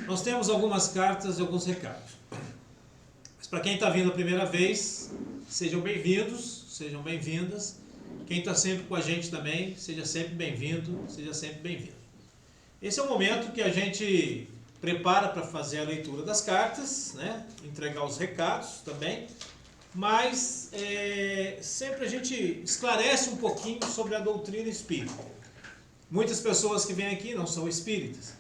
Nós temos algumas cartas e alguns recados. Mas para quem está vindo a primeira vez, sejam bem-vindos, sejam bem-vindas. Quem está sempre com a gente também, seja sempre bem-vindo, seja sempre bem-vindo. Esse é o momento que a gente prepara para fazer a leitura das cartas, né? Entregar os recados também, mas sempre a gente esclarece um pouquinho sobre a doutrina espírita. Muitas pessoas que vêm aqui não são espíritas,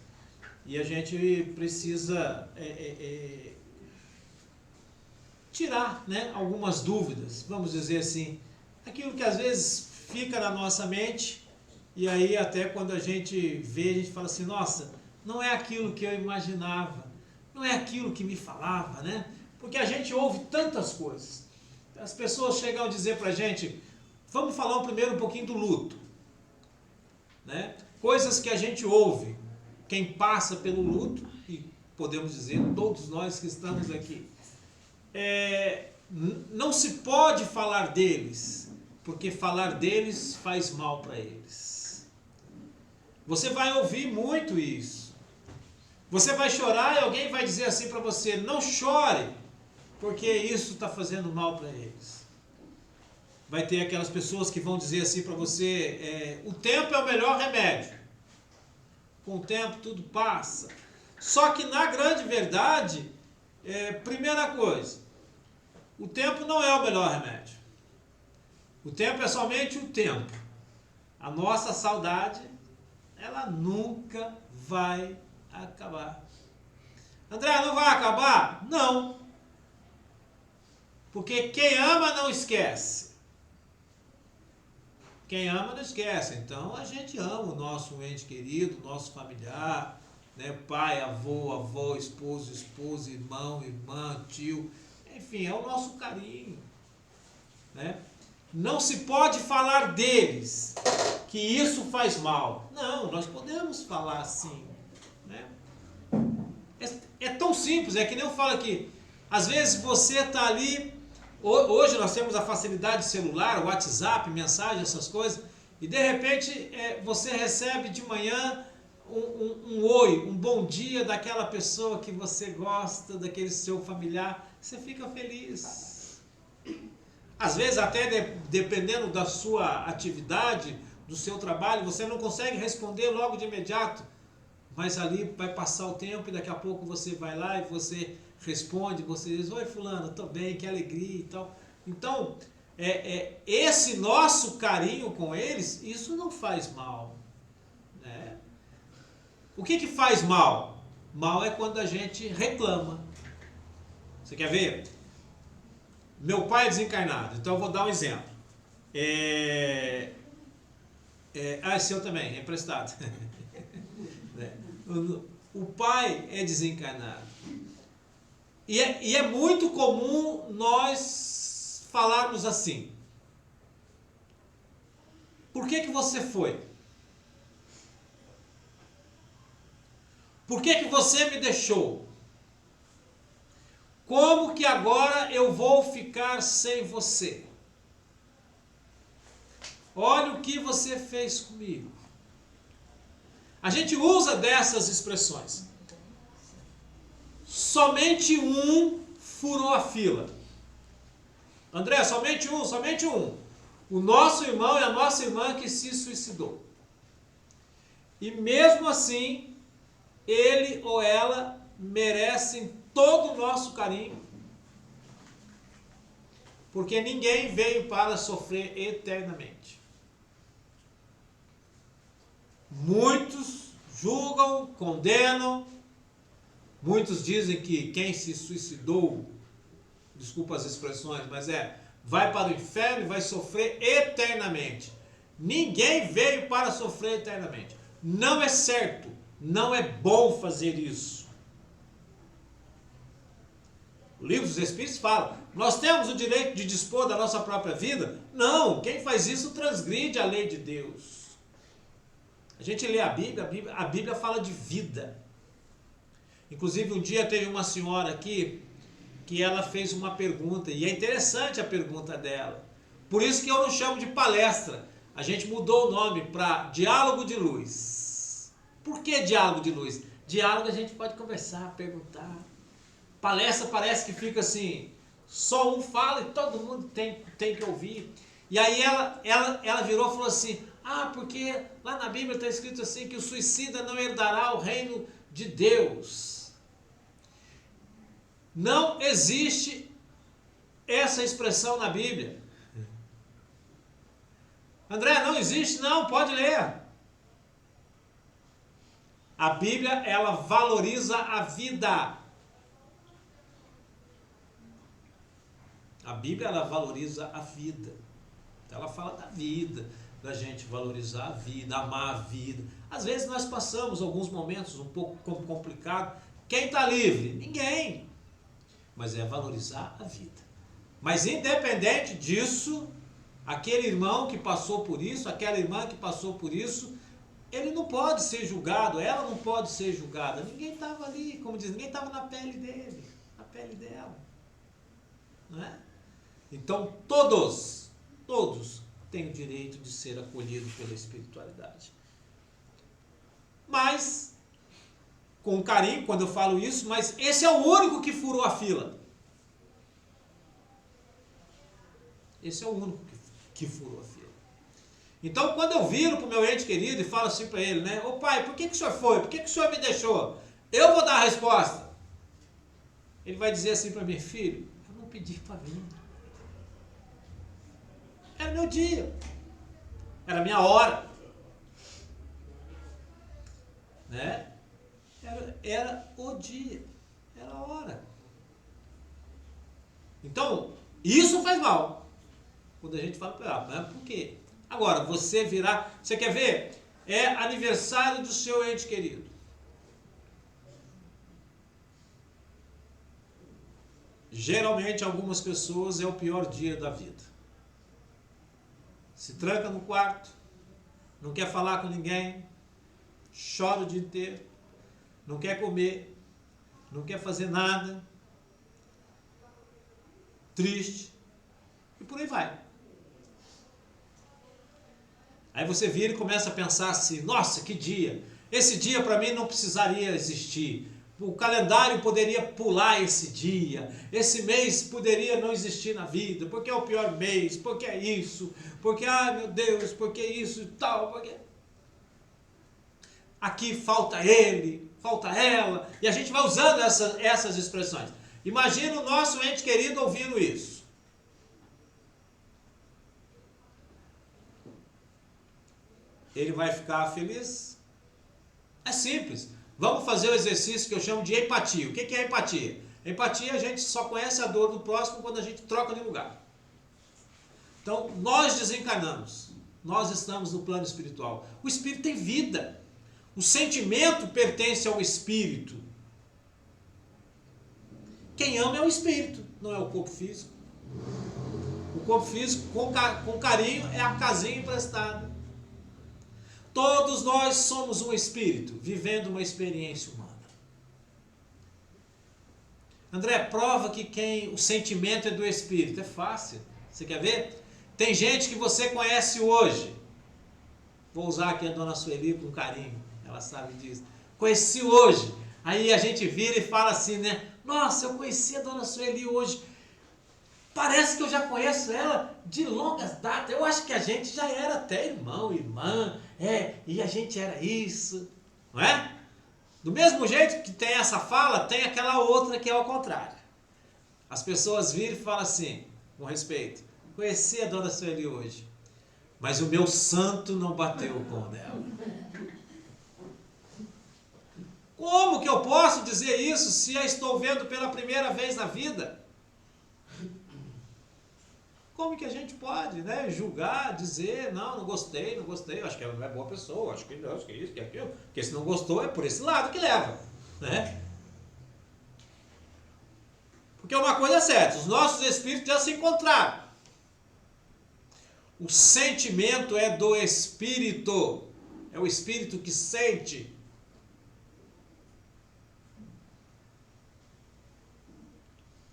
e a gente precisa tirar, né, algumas dúvidas, vamos dizer assim, aquilo que às vezes fica na nossa mente, e aí até quando a gente vê, a gente fala assim, nossa, não é aquilo que eu imaginava, não é aquilo que me falava, né? Porque a gente ouve tantas coisas. As pessoas chegam a dizer pra gente, vamos falar primeiro um pouquinho do luto, né? Coisas que a gente ouve, quem passa pelo luto, e podemos dizer, todos nós que estamos aqui, não se pode falar deles, porque falar deles faz mal para eles. Você vai ouvir muito isso. Você vai chorar e alguém vai dizer assim para você, não chore, porque isso está fazendo mal para eles. Vai ter aquelas pessoas que vão dizer assim para você, o tempo é o melhor remédio. Com o tempo tudo passa. Só que na grande verdade, primeira coisa, o tempo não é o melhor remédio. O tempo é somente o tempo. A nossa saudade, ela nunca vai acabar. André, não vai acabar? Não. Porque quem ama não esquece. Quem ama não esquece. Então a gente ama o nosso ente querido, o nosso familiar, né? Pai, avô, avó, esposo, esposa, irmão, irmã, tio. Enfim, é o nosso carinho, né? Não se pode falar deles, que isso faz mal. Não, nós podemos falar assim, né? É tão simples, é que nem eu falo aqui. Às vezes você está ali, hoje nós temos a facilidade de celular, WhatsApp, mensagem, essas coisas, e de repente você recebe de manhã um oi, um bom dia daquela pessoa que você gosta, daquele seu familiar, você fica feliz. Às vezes até dependendo da sua atividade, do seu trabalho, você não consegue responder logo de imediato, mas ali vai passar o tempo e daqui a pouco você vai lá e você responde, você diz, oi fulano, estou bem, que alegria e tal. Então, esse nosso carinho com eles, isso não faz mal, né? O que faz mal? Mal é quando a gente reclama. Você quer ver? Meu pai é desencarnado, então eu vou dar um exemplo. Seu também, é emprestado. O pai é desencarnado. E é muito comum nós falarmos assim. Por que você foi? Por que você me deixou? Como que agora eu vou ficar sem você? Olha o que você fez comigo. A gente usa dessas expressões. Somente um furou a fila. André, somente um, somente um. O nosso irmão e a nossa irmã que se suicidou. E mesmo assim, ele ou ela merecem todo o nosso carinho. Porque ninguém veio para sofrer eternamente. Muitos julgam, condenam, muitos dizem que quem se suicidou, desculpa as expressões, mas vai para o inferno e vai sofrer eternamente. Ninguém veio para sofrer eternamente. Não é certo, não é bom fazer isso. O livro dos Espíritos fala, nós temos o direito de dispor da nossa própria vida? Não, quem faz isso transgride a lei de Deus. A gente lê a Bíblia fala de vida. Inclusive um dia teve uma senhora aqui que ela fez uma pergunta, e é interessante a pergunta dela. Por isso que eu não chamo de palestra. A gente mudou o nome para Diálogo de Luz. Por que Diálogo de Luz? Diálogo a gente pode conversar, perguntar. Palestra parece que fica assim, só um fala e todo mundo tem que ouvir. E aí ela virou e falou assim, porque lá na Bíblia está escrito assim que o suicida não herdará o reino de Deus. Não existe essa expressão na Bíblia. André, não existe? Não, pode ler. A Bíblia, ela valoriza a vida. A Bíblia, ela valoriza a vida. Ela fala da vida, da gente valorizar a vida, amar a vida. Às vezes nós passamos alguns momentos um pouco complicados. Quem está livre? Ninguém. Mas é valorizar a vida. Mas independente disso, aquele irmão que passou por isso, aquela irmã que passou por isso, ele não pode ser julgado, ela não pode ser julgada. Ninguém estava ali, como diz, ninguém estava na pele dele, na pele dela. Não é? Então todos têm o direito de ser acolhidos pela espiritualidade. Mas, com carinho, quando eu falo isso, mas esse é o único que furou a fila. Esse é o único que furou a fila. Então, quando eu viro para o meu ente querido e falo assim para ele, né? Ô pai, por que o senhor foi? Por que o senhor me deixou? Eu vou dar a resposta. Ele vai dizer assim para mim, filho, eu não pedi para vir. Era meu dia. Era minha hora. Né? Era o dia. Era a hora. Então, isso faz mal. Quando a gente fala para ela, né? Por quê? Agora, você virar... Você quer ver? É aniversário do seu ente querido. Geralmente, algumas pessoas é o pior dia da vida. Se tranca no quarto, não quer falar com ninguém, chora o dia inteiro, não quer comer, não quer fazer nada, triste, e por aí vai. Aí você vira e começa a pensar assim, nossa, que dia! Esse dia para mim não precisaria existir. O calendário poderia pular esse dia. Esse mês poderia não existir na vida. Porque é o pior mês. Porque é isso. Porque, meu Deus, porque isso e tal. Porque... Aqui falta ele, falta ela. E a gente vai usando essas expressões. Imagina o nosso ente querido ouvindo isso. Ele vai ficar feliz? É simples. Vamos fazer o exercício que eu chamo de empatia. O que é empatia? Empatia, a gente só conhece a dor do próximo quando a gente troca de lugar. Então, nós desencarnamos. Nós estamos no plano espiritual. O espírito tem vida. O sentimento pertence ao espírito. Quem ama é o espírito, não é o corpo físico. O corpo físico, com carinho, é a casinha emprestada. Todos nós somos um espírito, vivendo uma experiência humana. André, prova que o sentimento é do espírito. É fácil. Você quer ver? Tem gente que você conhece hoje. Vou usar aqui a dona Sueli com carinho. Ela sabe disso. Conheci hoje. Aí a gente vira e fala assim, né? Nossa, eu conheci a dona Sueli hoje. Parece que eu já conheço ela de longas datas. Eu acho que a gente já era até irmão, irmã. E a gente era isso. Não é? Do mesmo jeito que tem essa fala, tem aquela outra que é ao contrário. As pessoas viram e falam assim, com respeito. Conheci a dona Sueli hoje. Mas o meu santo não bateu com o dela. Como que eu posso dizer isso se a estou vendo pela primeira vez na vida? Como que a gente pode, né, julgar, dizer, não gostei, acho que ela não é boa pessoa, acho que não, acho que isso, que aquilo. Porque se não gostou, é por esse lado que leva, né? Porque uma coisa é certa, os nossos espíritos já se encontraram. O sentimento é do espírito, é o espírito que sente.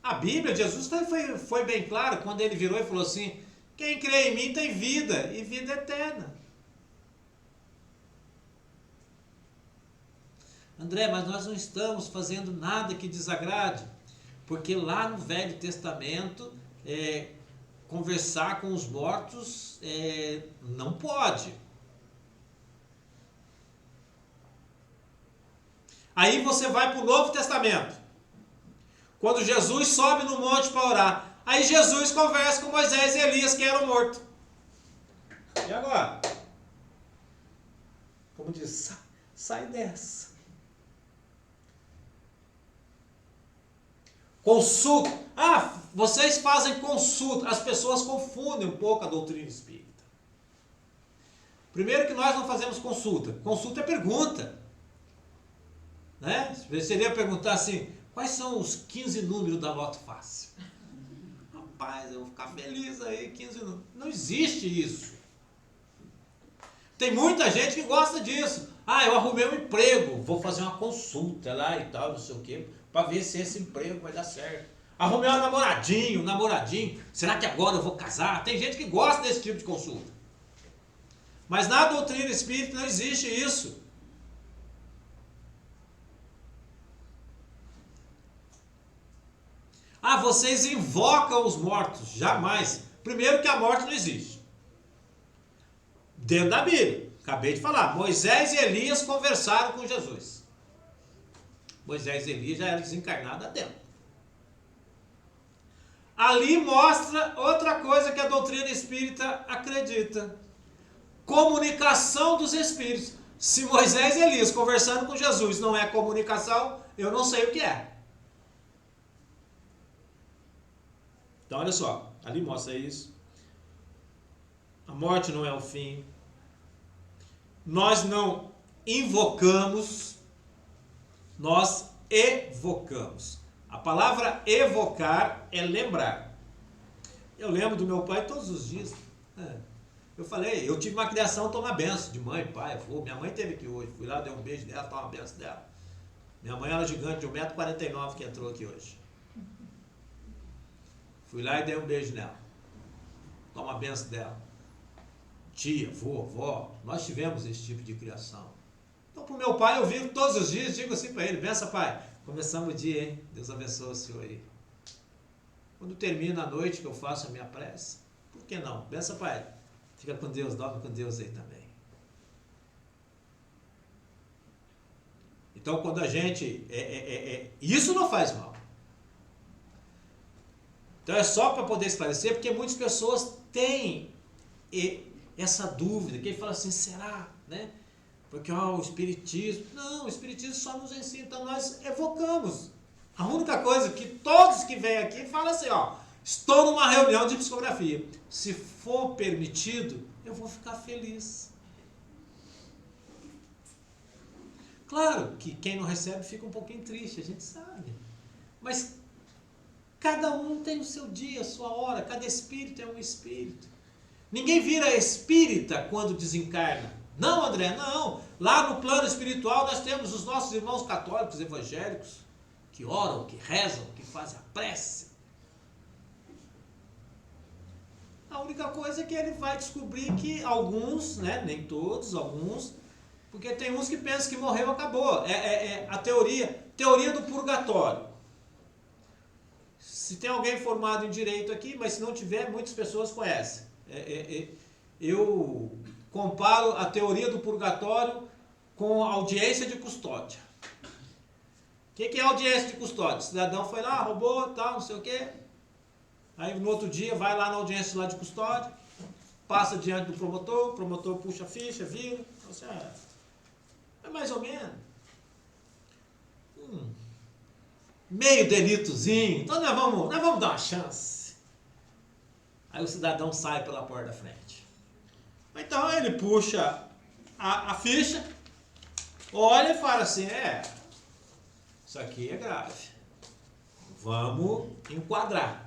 A Bíblia, Jesus foi bem claro quando ele virou e falou assim, quem crê em mim tem vida, e vida eterna. André, mas nós não estamos fazendo nada que desagrade, porque lá no Velho Testamento, conversar com os mortos não pode. Aí você vai para o Novo Testamento, quando Jesus sobe no monte para orar. Aí Jesus conversa com Moisés e Elias, que eram mortos. E agora? Como diz, sai dessa. Consulta. Vocês fazem consulta. As pessoas confundem um pouco a doutrina espírita. Primeiro que nós não fazemos consulta. Consulta é pergunta. Né? Seria perguntar assim, quais são os 15 números da Loto Fácil? Rapaz, eu vou ficar feliz aí, 15 números. Não existe isso. Tem muita gente que gosta disso. Eu arrumei um emprego, vou fazer uma consulta lá e tal, não sei o quê, para ver se esse emprego vai dar certo. Arrumei um namoradinho, será que agora eu vou casar? Tem gente que gosta desse tipo de consulta. Mas na doutrina espírita não existe isso. Vocês invocam os mortos. Jamais. Primeiro que a morte não existe. Dentro da Bíblia. Acabei de falar. Moisés e Elias conversaram com Jesus. Moisés e Elias já eram desencarnados há tempo. Ali mostra outra coisa que a doutrina espírita acredita. Comunicação dos espíritos. Se Moisés e Elias conversando com Jesus não é comunicação, eu não sei o que é. Então olha só, ali mostra isso. A morte não é o fim. Nós não invocamos, nós evocamos. A palavra evocar é lembrar. Eu lembro do meu pai todos os dias. Eu falei, eu tive uma criação, tomar benção de mãe, pai, avô. Minha mãe teve aqui hoje. Fui lá, dei um beijo dela, tomar uma benção dela. Minha mãe era gigante de 1,49 m que entrou aqui hoje. Fui lá e dei um beijo nela. Toma a benção dela. Tia, vovó, nós tivemos esse tipo de criação. Então, para o meu pai, eu vivo todos os dias, digo assim para ele, benção, pai, começamos o dia, hein? Deus abençoe o senhor aí. Quando termina a noite que eu faço a minha prece, por que não? Benção, pai, fica com Deus, dorme com Deus aí também. Então, quando a gente... isso não faz mal. Então é só para poder esclarecer, porque muitas pessoas têm essa dúvida, que ele fala assim, será? Né? Porque o Espiritismo... Não, o Espiritismo só nos ensina, então nós evocamos. A única coisa que todos que vêm aqui falam assim, estou numa reunião de psicografia. Se for permitido, eu vou ficar feliz. Claro que quem não recebe fica um pouquinho triste, a gente sabe. Mas... cada um tem o seu dia, a sua hora, cada espírito é um espírito. Ninguém vira espírita quando desencarna. Não, André, não. Lá no plano espiritual nós temos os nossos irmãos católicos, evangélicos, que oram, que rezam, que fazem a prece. A única coisa é que ele vai descobrir que alguns, né, nem todos, alguns, porque tem uns que pensam que morreu, acabou. A teoria do purgatório. Se tem alguém formado em direito aqui, mas se não tiver, muitas pessoas conhecem. Eu comparo a teoria do purgatório com a audiência de custódia. O que é audiência de custódia? O cidadão foi lá, roubou, tal, não sei o quê. Aí no outro dia vai lá na audiência lá de custódia, passa diante do promotor, o promotor puxa a ficha, vira, assim, é mais ou menos. Meio delitozinho, então nós vamos dar uma chance. Aí o cidadão sai pela porta da frente. Então ele puxa a ficha, olha e fala assim, isso aqui é grave. Vamos enquadrar,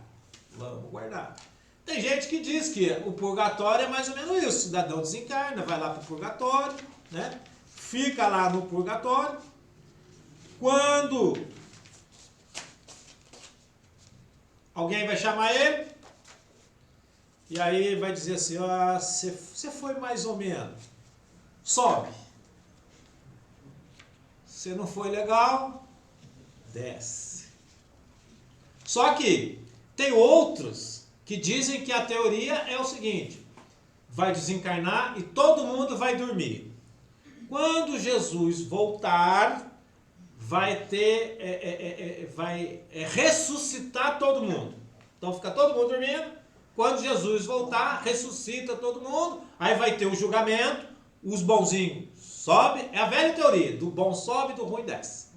vamos guardar. Tem gente que diz que o purgatório é mais ou menos isso. O cidadão desencarna, vai lá para o purgatório, né? Fica lá no purgatório. Quando alguém vai chamar ele, e aí vai dizer assim, você foi mais ou menos, sobe. Se não foi legal, desce. Só que tem outros que dizem que a teoria é o seguinte: vai desencarnar e todo mundo vai dormir. Quando Jesus voltar, vai ressuscitar todo mundo. Então fica todo mundo dormindo. Quando Jesus voltar, ressuscita todo mundo. Aí vai ter o julgamento. Os bonzinhos sobem. É a velha teoria: do bom sobe, do ruim desce.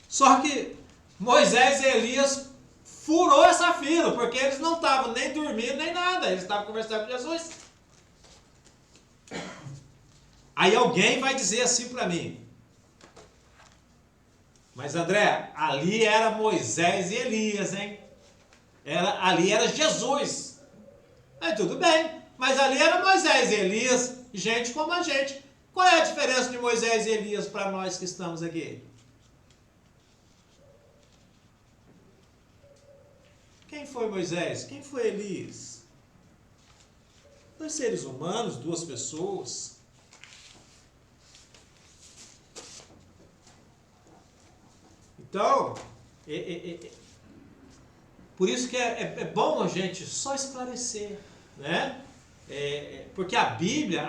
Só que Moisés e Elias furou essa fila, porque eles não estavam nem dormindo nem nada. Eles estavam conversando com Jesus. Aí alguém vai dizer assim para mim: mas André, ali era Moisés e Elias, hein? Ali era Jesus. Aí tudo bem, mas ali era Moisés e Elias, gente como a gente. Qual é a diferença de Moisés e Elias para nós que estamos aqui? Quem foi Moisés? Quem foi Elias? Dois seres humanos, duas pessoas. Então, por isso que é bom a gente só esclarecer, né? Porque a Bíblia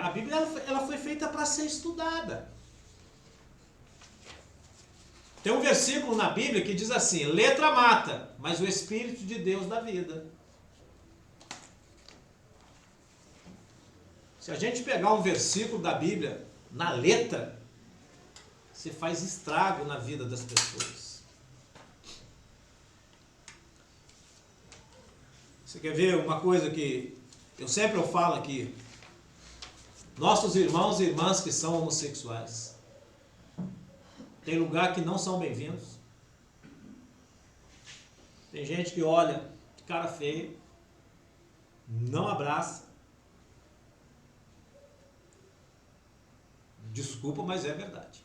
ela foi feita para ser estudada. Tem um versículo na Bíblia que diz assim: letra mata, mas o Espírito de Deus dá vida. Se a gente pegar um versículo da Bíblia na letra, você faz estrago na vida das pessoas. Você quer ver uma coisa que eu sempre falo aqui? Nossos irmãos e irmãs que são homossexuais, tem lugar que não são bem-vindos. Tem gente que olha de cara feia, não abraça. Desculpa, mas é verdade.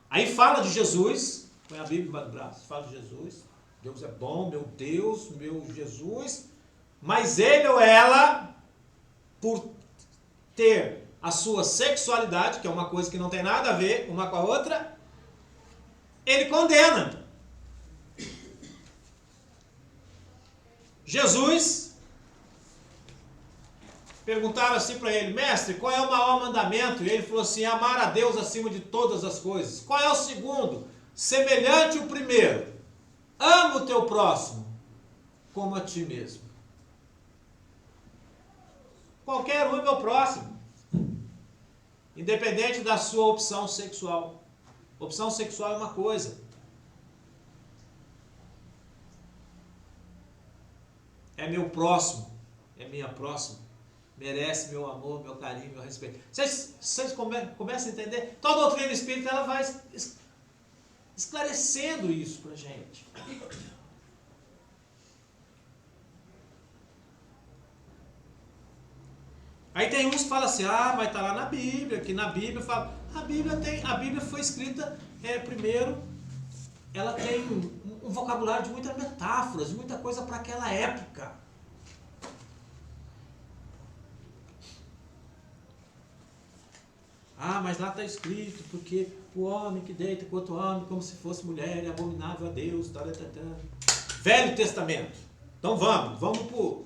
Aí fala de Jesus, põe a Bíblia embaixo do braço, fala de Jesus. Deus é bom, meu Deus, meu Jesus. Mas ele ou ela, por ter a sua sexualidade, que é uma coisa que não tem nada a ver uma com a outra, ele condena. Jesus, perguntaram assim para ele: mestre, qual é o maior mandamento? E ele falou assim: amar a Deus acima de todas as coisas. Qual é o segundo? Semelhante ao primeiro: ama o teu próximo como a ti mesmo. Qualquer um é meu próximo, independente da sua opção sexual. Opção sexual é uma coisa, é meu próximo, é minha próxima, merece meu amor, meu carinho, meu respeito. Vocês começam a entender? Toda a doutrina espírita ela vai esclarecendo isso para a gente. Aí tem uns que falam assim: mas está lá na Bíblia, que na Bíblia fala. A Bíblia foi escrita, primeiro, ela tem um vocabulário de muitas metáforas, de muita coisa para aquela época. Mas lá está escrito, porque o homem que deita com outro homem como se fosse mulher é abominável a Deus. Velho Testamento. Então vamos por...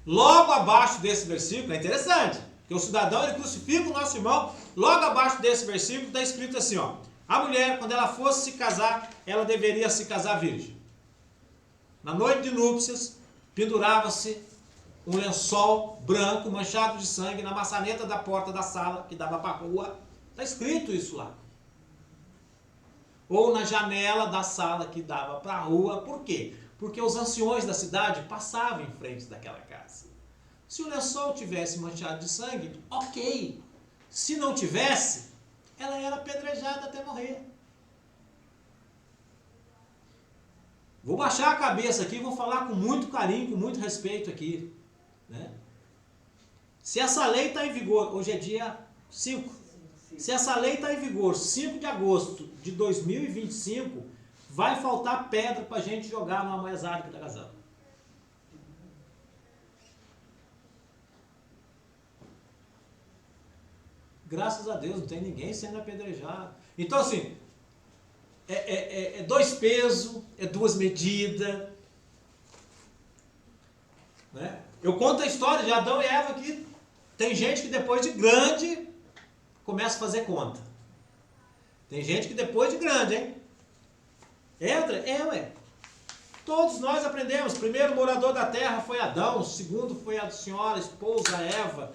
Logo abaixo desse versículo, é interessante, que o cidadão ele crucifica o nosso irmão. Logo abaixo desse versículo está escrito assim, ó: a mulher, quando ela fosse se casar, ela deveria se casar virgem. Na noite de núpcias, pendurava-se um lençol branco manchado de sangue na maçaneta da porta da sala que dava para a rua. Está escrito isso lá. Ou na janela da sala que dava para a rua. Por quê? Porque os anciões da cidade passavam em frente daquela casa. Se o lençol tivesse manchado de sangue, ok. Se não tivesse, ela era apedrejada até morrer. Vou baixar a cabeça aqui e vou falar com muito carinho, com muito respeito aqui, né? Se essa lei está em vigor, hoje é dia 5. Se essa lei está em vigor 5 de agosto de 2025, vai faltar pedra para a gente jogar numa mesada que está casando. Graças a Deus, não tem ninguém sendo apedrejado. Então, assim, é dois pesos, é duas medidas. Né? Eu conto a história de Adão e Eva aqui. Tem gente que depois de grande começa a fazer conta. Tem gente que depois de grande, hein? Ué. Todos nós aprendemos. O primeiro morador da terra foi Adão, o segundo foi a senhora, esposa Eva.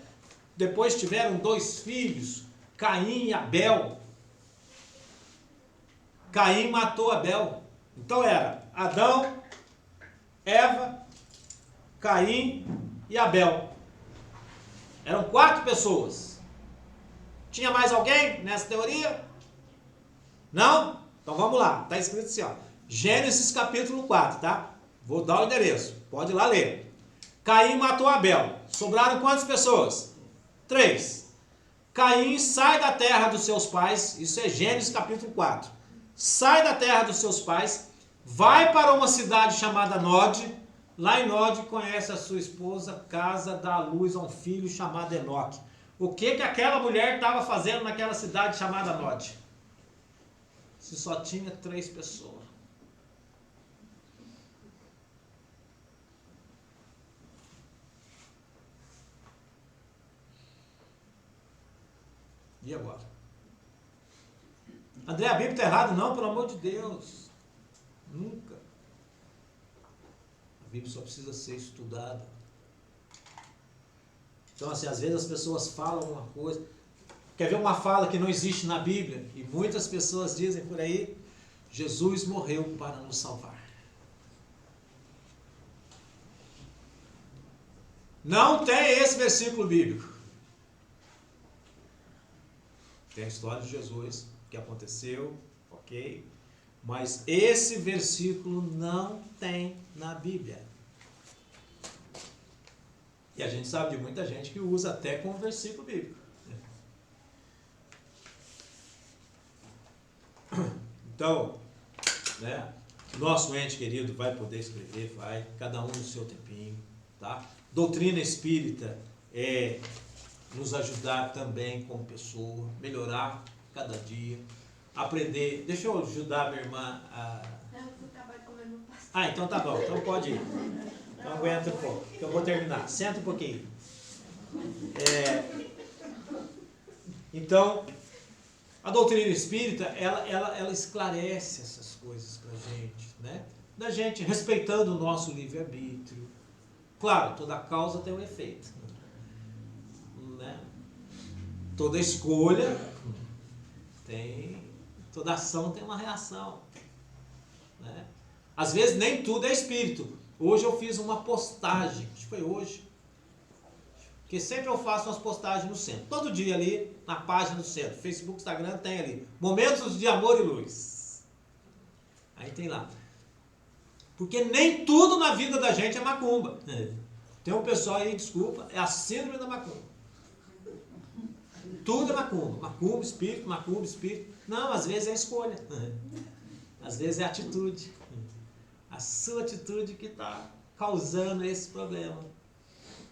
Depois tiveram 2 filhos, Caim e Abel. Caim matou Abel. Então era Adão, Eva, Caim e Abel. Eram 4 pessoas. Tinha mais alguém nessa teoria? Não? Então vamos lá. Está escrito assim, ó. Gênesis capítulo 4, tá? Vou dar o endereço. Pode ir lá ler. Caim matou Abel. Sobraram quantas pessoas? 3. Caim sai da terra dos seus pais. Isso é Gênesis capítulo 4. Sai da terra dos seus pais. Vai para uma cidade chamada Nod. Lá em Nod conhece a sua esposa. Casa, dá à luz a um filho chamado Enoque. O que aquela mulher estava fazendo naquela cidade chamada Nod? Se só tinha 3 pessoas. E agora? André, a Bíblia está errada? Não, pelo amor de Deus. Nunca. A Bíblia só precisa ser estudada. Então, assim, às vezes as pessoas falam uma coisa. Quer ver uma fala que não existe na Bíblia? E muitas pessoas dizem por aí: Jesus morreu para nos salvar. Não tem esse versículo bíblico. Tem a história de Jesus, que aconteceu, ok? Mas esse versículo não tem na Bíblia. E a gente sabe de muita gente que usa até com o versículo bíblico. Então, né, nosso ente querido vai poder escrever, vai, cada um no seu tempinho, tá? Doutrina espírita é nos ajudar também como pessoa, melhorar cada dia, aprender. Deixa eu ajudar minha irmã a... Ah, então tá bom, então pode ir. Então aguenta um pouco, que eu vou terminar. Senta um pouquinho. Então, a doutrina espírita, ela esclarece essas coisas pra gente, né? Da gente respeitando o nosso livre-arbítrio. Claro, toda causa tem um efeito. Né? Toda escolha tem... Toda ação tem uma reação. Né? Às vezes nem tudo é espírito. Hoje eu fiz uma postagem, acho que foi hoje, porque sempre eu faço umas postagens no centro, todo dia ali na página do centro, Facebook, Instagram, tem ali, momentos de amor e luz. Aí tem lá. Porque nem tudo na vida da gente é macumba. Tem um pessoal aí, desculpa, é a síndrome da macumba. Tudo é macumba. Macumba, espírito. Não, às vezes é escolha. Às vezes é atitude. A sua atitude que está causando esse problema.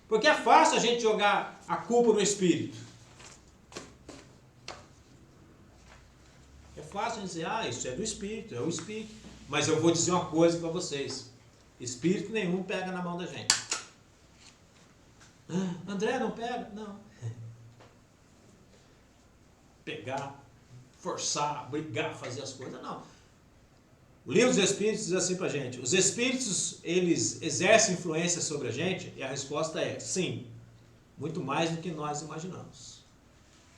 Porque é fácil a gente jogar a culpa no espírito. É fácil a gente dizer, isso é do espírito, é o espírito. Mas eu vou dizer uma coisa para vocês. Espírito nenhum pega na mão da gente. André, não pega? Não. Pegar, forçar, brigar, fazer as coisas, não. O livro dos Espíritos diz assim pra gente: os Espíritos, eles exercem influência sobre a gente? E a resposta é sim, muito mais do que nós imaginamos.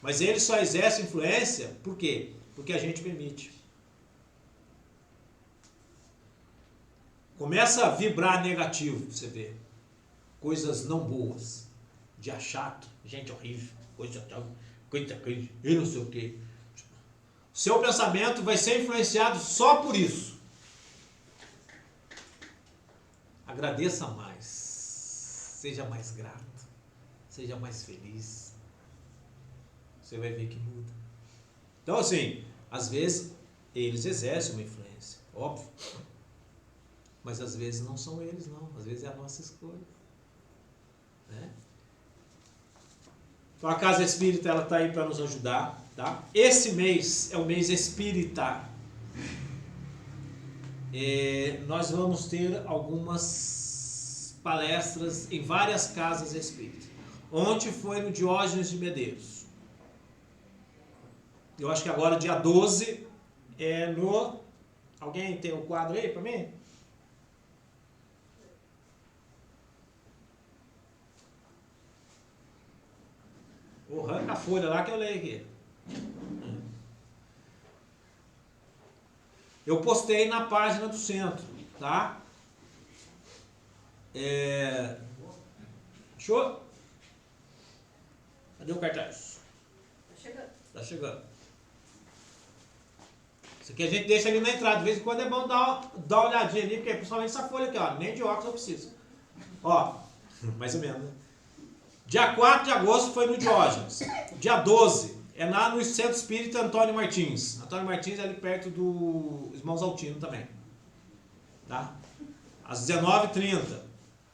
Mas eles só exercem influência, por quê? Porque a gente permite. Começa a vibrar negativo, você vê. Coisas não boas. Dia chato, gente horrível, coisa e não sei o quê. Seu pensamento vai ser influenciado só por isso. Agradeça mais. Seja mais grato. Seja mais feliz. Você vai ver que muda. Então, assim, às vezes eles exercem uma influência, óbvio. Mas às vezes não são eles, não. Às vezes é a nossa escolha. Né? Então a Casa Espírita ela está aí para nos ajudar, tá? Esse mês é o mês espírita. Nós vamos ter algumas palestras em várias casas espíritas. Ontem foi no Diógenes de Medeiros. Eu acho que agora dia 12 é no... Alguém tem o quadro aí para mim? Arranca a folha lá que eu leio aqui. Eu postei na página do centro, tá? Show? Cadê o cartaz? Tá chegando. Tá chegando. Isso aqui a gente deixa ali na entrada. De vez em quando é bom dar uma olhadinha ali, porque principalmente essa folha aqui, ó. Nem de óculos eu preciso. Ó, mais ou menos, né? Dia 4 de agosto foi no Diógenes. Dia 12 é lá no Centro Espírita Antônio Martins. Antônio Martins é ali perto do Irmãos Altino também. Tá? Às 19h30.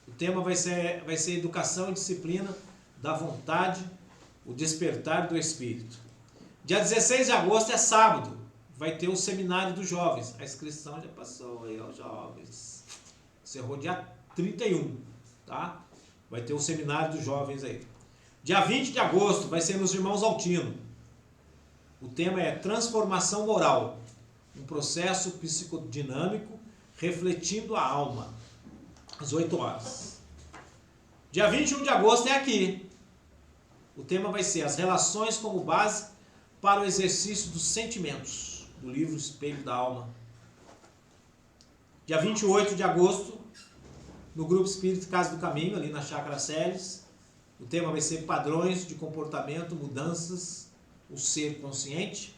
O tema vai ser Educação e Disciplina da Vontade, o Despertar do Espírito. Dia 16 de agosto é sábado. Vai ter o Seminário dos Jovens. A inscrição já passou aí aos jovens. Encerrou dia 31. Tá? Vai ter o Seminário dos Jovens aí. Dia 20 de agosto vai ser nos Irmãos Altino. O tema é Transformação Moral. Um processo psicodinâmico refletindo a alma. Às 8 horas. Dia 21 de agosto é aqui. O tema vai ser As Relações como Base para o Exercício dos Sentimentos. Do livro Espelho da Alma. Dia 28 de agosto, no Grupo Espírita Casa do Caminho, ali na Chácara Celes. O tema vai ser Padrões de Comportamento, Mudanças, o Ser Consciente.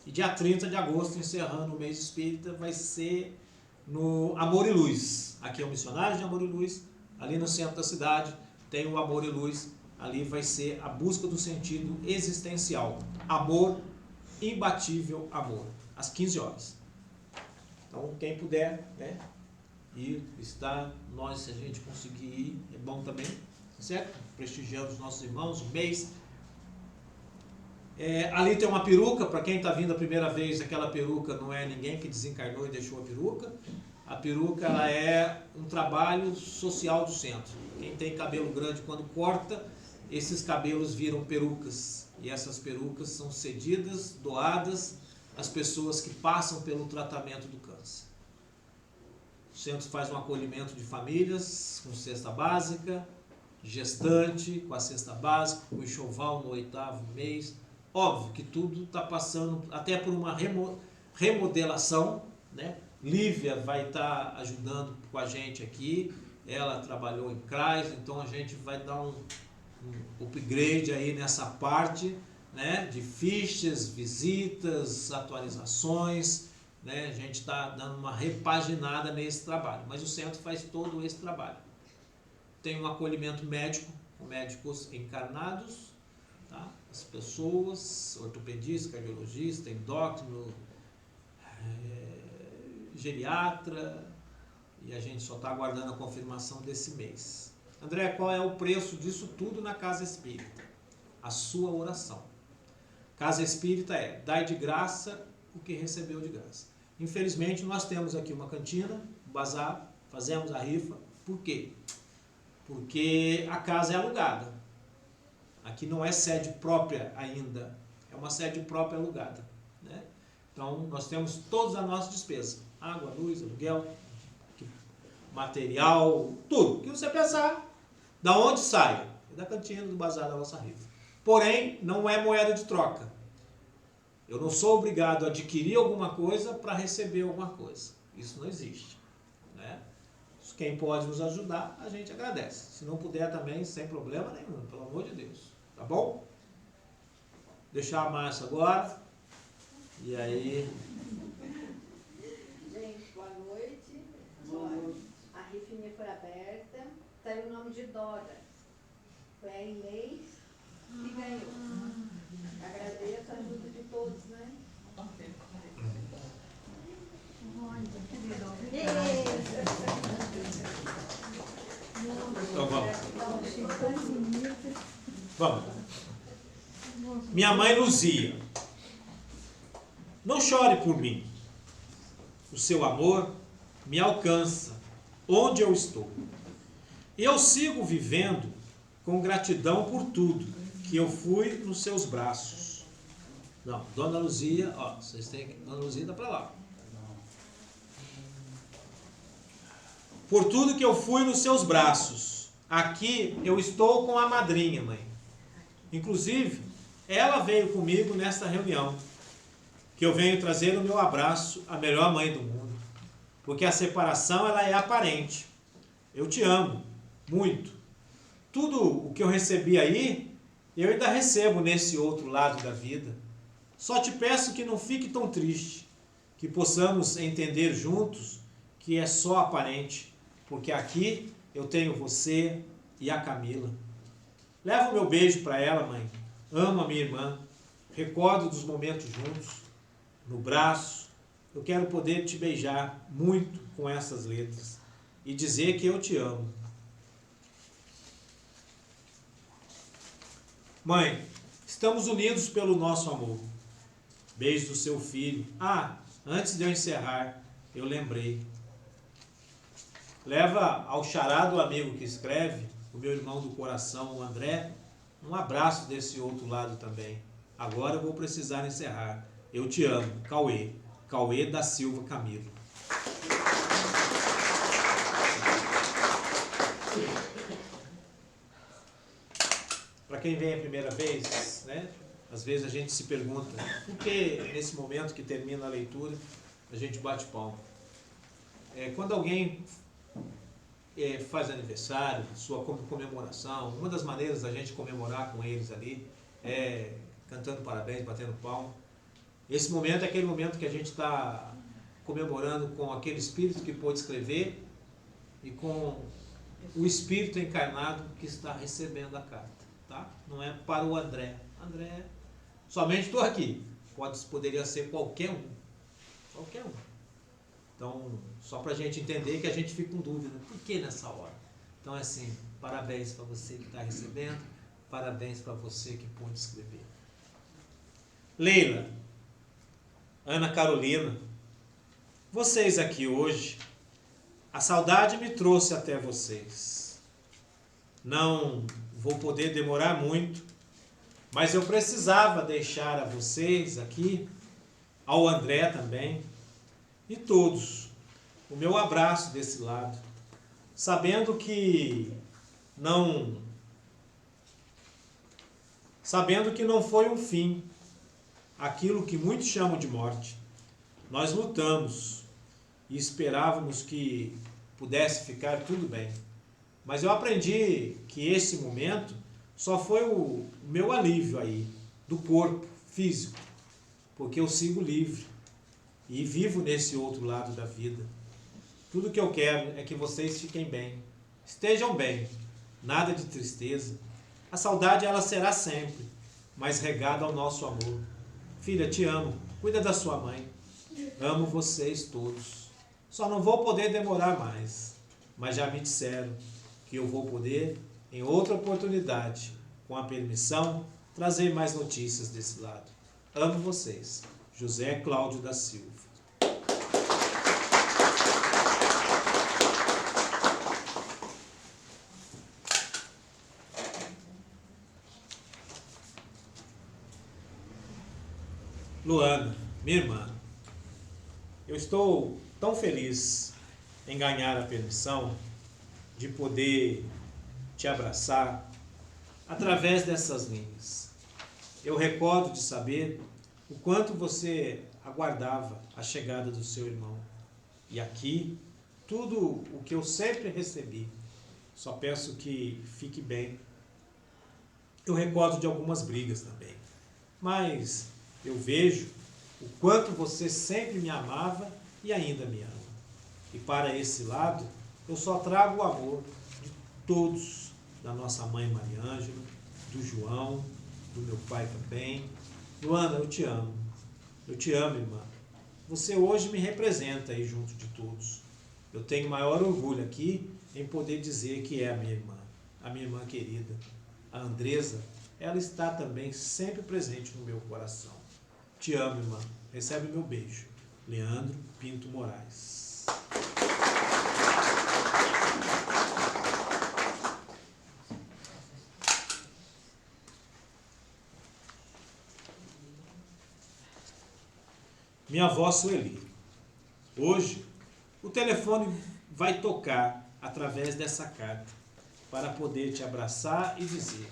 E dia 30 de agosto, encerrando o mês espírita, vai ser no Amor e Luz. Aqui é o Missionário de Amor e Luz. Ali no centro da cidade tem o Amor e Luz. Ali vai ser a busca do sentido existencial. Amor, imbatível amor. Às 15 horas. Então, quem puder, né? Ir, visitar, nós, se a gente conseguir ir, é bom também, certo? Prestigiando os nossos irmãos, o mês. Ali tem uma peruca, para quem está vindo a primeira vez, aquela peruca não é ninguém que desencarnou e deixou a peruca. A peruca ela é um trabalho social do centro. Quem tem cabelo grande, quando corta, esses cabelos viram perucas. E essas perucas são cedidas, doadas às pessoas que passam pelo tratamento do câncer. O centro faz um acolhimento de famílias com cesta básica, gestante com a cesta básica, com enxoval no 8º mês. Óbvio que tudo está passando até por uma remodelação, né? Lívia vai estar ajudando com a gente aqui, ela trabalhou em CRAS, então a gente vai dar um upgrade aí nessa parte, né? De fichas, visitas, atualizações, né? A gente está dando uma repaginada nesse trabalho, mas o centro faz todo esse trabalho. Tem um acolhimento médico, com médicos encarnados, tá? As pessoas, ortopedista, cardiologista, endócrino, geriatra, e a gente só está aguardando a confirmação desse mês. André, qual é o preço disso tudo na Casa Espírita? A sua oração. Casa Espírita é, dai de graça o que recebeu de graça. Infelizmente, nós temos aqui uma cantina, um bazar, fazemos a rifa. Por quê? Porque a casa é alugada. Aqui não é sede própria ainda, é uma sede própria alugada, né? Então, nós temos todas as nossas despesas. Água, luz, aluguel, material, tudo. O que você pensar, da onde sai? É da cantina, do bazar, da nossa rifa. Porém, não é moeda de troca. Eu não sou obrigado a adquirir alguma coisa para receber alguma coisa. Isso não existe, né? Quem pode nos ajudar, a gente agradece. Se não puder também, sem problema nenhum, pelo amor de Deus. Tá bom? Deixar a Márcia agora. E aí... Gente, boa noite. A rifinha foi aberta. Saiu o nome de Dora. Foi a Inês que ganhou. Agradeço a ajuda de todos, né? Então vamos. Vamos. Minha mãe Luzia, não chore por mim. O seu amor me alcança onde eu estou. E eu sigo vivendo com gratidão por tudo que eu fui nos seus braços. Não, Dona Luzia, ó, vocês têm que... Dona Luzia dá para lá. Por tudo que eu fui nos seus braços. Aqui eu estou com a madrinha, mãe. Inclusive, ela veio comigo nesta reunião, que eu venho trazer no meu abraço a melhor mãe do mundo. Porque a separação, ela é aparente. Eu te amo, muito. Tudo o que eu recebi aí, eu ainda recebo nesse outro lado da vida. Só te peço que não fique tão triste, que possamos entender juntos que é só aparente, porque aqui eu tenho você e a Camila. Leva o meu beijo para ela, mãe. Amo a minha irmã. Recordo dos momentos juntos, no braço. Eu quero poder te beijar muito com essas letras e dizer que eu te amo. Mãe, estamos unidos pelo nosso amor. Beijo do seu filho. Ah, antes de eu encerrar, eu lembrei. Leva ao charado amigo que escreve, o meu irmão do coração, o André, um abraço desse outro lado também. Agora eu vou precisar encerrar. Eu te amo, Cauê. Cauê da Silva Camilo. Para quem vem a primeira vez, né? Às vezes a gente se pergunta por que nesse momento que termina a leitura a gente bate palma. Quando alguém faz aniversário, sua comemoração, uma das maneiras da gente comemorar com eles ali é cantando parabéns, batendo palma. Esse momento é aquele momento que a gente está comemorando com aquele espírito que pôde escrever e com o espírito encarnado que está recebendo a carta. Tá? Não é para o André. André, somente estou aqui. Poderia ser qualquer um. Qualquer um. Então, só para a gente entender que a gente fica com dúvida. Por que nessa hora? Então, é assim, parabéns para você que está recebendo, parabéns para você que pôde escrever. Leila, Ana Carolina, vocês aqui hoje, a saudade me trouxe até vocês. Não vou poder demorar muito, mas eu precisava deixar a vocês aqui, ao André também, e todos, o meu abraço desse lado, sabendo que não foi um fim, aquilo que muitos chamam de morte. Nós lutamos e esperávamos que pudesse ficar tudo bem. Mas eu aprendi que esse momento só foi o meu alívio aí, do corpo físico, porque eu sigo livre e vivo nesse outro lado da vida. Tudo que eu quero é que vocês fiquem bem, estejam bem, nada de tristeza. A saudade ela será sempre, mas regada ao nosso amor. Filha, te amo, cuida da sua mãe, amo vocês todos. Só não vou poder demorar mais, mas já me disseram que eu vou poder, em outra oportunidade, com a permissão, trazer mais notícias desse lado. Amo vocês. José Cláudio da Silva. Luana, minha irmã, eu estou tão feliz em ganhar a permissão de poder te abraçar através dessas linhas. Eu recordo de saber o quanto você aguardava a chegada do seu irmão. E aqui, tudo o que eu sempre recebi, só peço que fique bem. Eu recordo de algumas brigas também, mas eu vejo o quanto você sempre me amava e ainda me ama. E para esse lado, eu só trago o amor de todos, da nossa mãe Maria Ângela, do João, do meu pai também. Luana, eu te amo. Eu te amo, irmã. Você hoje me representa aí junto de todos. Eu tenho maior orgulho aqui em poder dizer que é a minha irmã querida, a Andresa, ela está também sempre presente no meu coração. Te amo, irmã. Recebe meu beijo. Leandro Pinto Moraes. Minha avó Sueli. Hoje, o telefone vai tocar através dessa carta para poder te abraçar e dizer: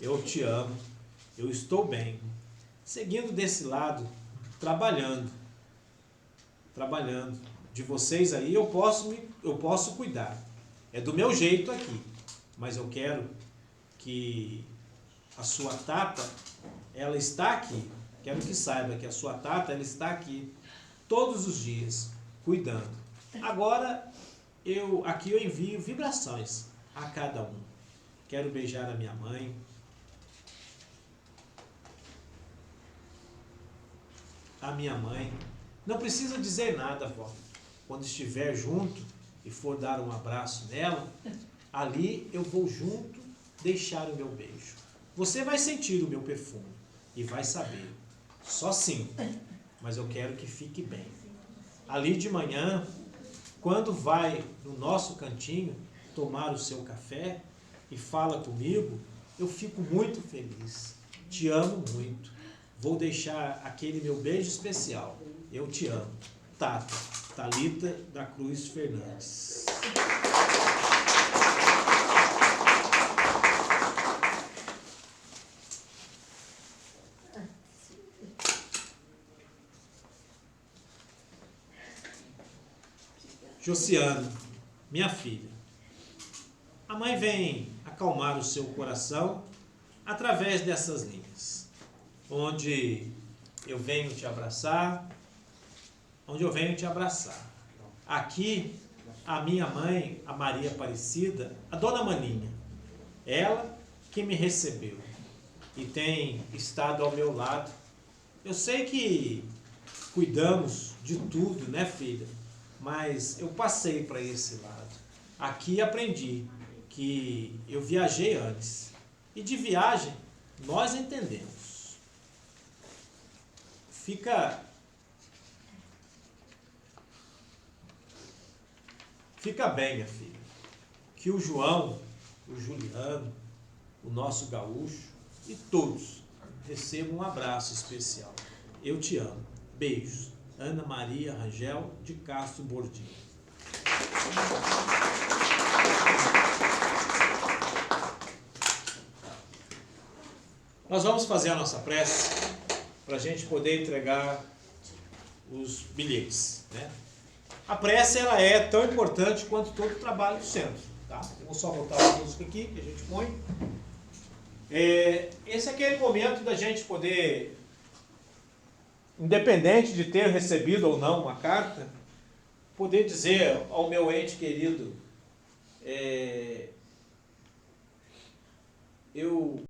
eu te amo, eu estou bem. Seguindo desse lado, trabalhando. De vocês aí eu posso cuidar. É do meu jeito aqui, mas eu quero que a sua Tata, ela está aqui. Quero que saiba que a sua Tata, ela está aqui todos os dias, cuidando. Agora, aqui eu envio vibrações a cada um. Quero beijar a minha mãe. A minha mãe. Não precisa dizer nada, vó. Quando estiver junto e for dar um abraço nela, ali eu vou junto deixar o meu beijo. Você vai sentir o meu perfume e vai saber. Só sinto, mas eu quero que fique bem. Ali de manhã, quando vai no nosso cantinho tomar o seu café e fala comigo, eu fico muito feliz. Te amo muito. Vou deixar aquele meu beijo especial. Eu te amo. Tata, Thalita da Cruz Fernandes. Josiana, minha filha. A mãe vem acalmar o seu coração através dessas linhas, onde eu venho te abraçar, Aqui, a minha mãe, a Maria Aparecida, a Dona Maninha, ela que me recebeu e tem estado ao meu lado. Eu sei que cuidamos de tudo, né, filha? Mas eu passei para esse lado. Aqui aprendi que eu viajei antes. E de viagem, nós entendemos. Fica bem, minha filha, que o João, o Juliano, o nosso gaúcho e todos recebam um abraço especial. Eu te amo. Beijos. Ana Maria Rangel de Castro Bordim. Nós vamos fazer a nossa prece para a gente poder entregar os bilhetes, né? A prece, ela é tão importante quanto todo o trabalho do centro, tá? Eu vou só botar a música aqui, que a gente põe. Esse é aquele momento da gente poder, independente de ter recebido ou não uma carta, poder dizer ao meu ente querido, eu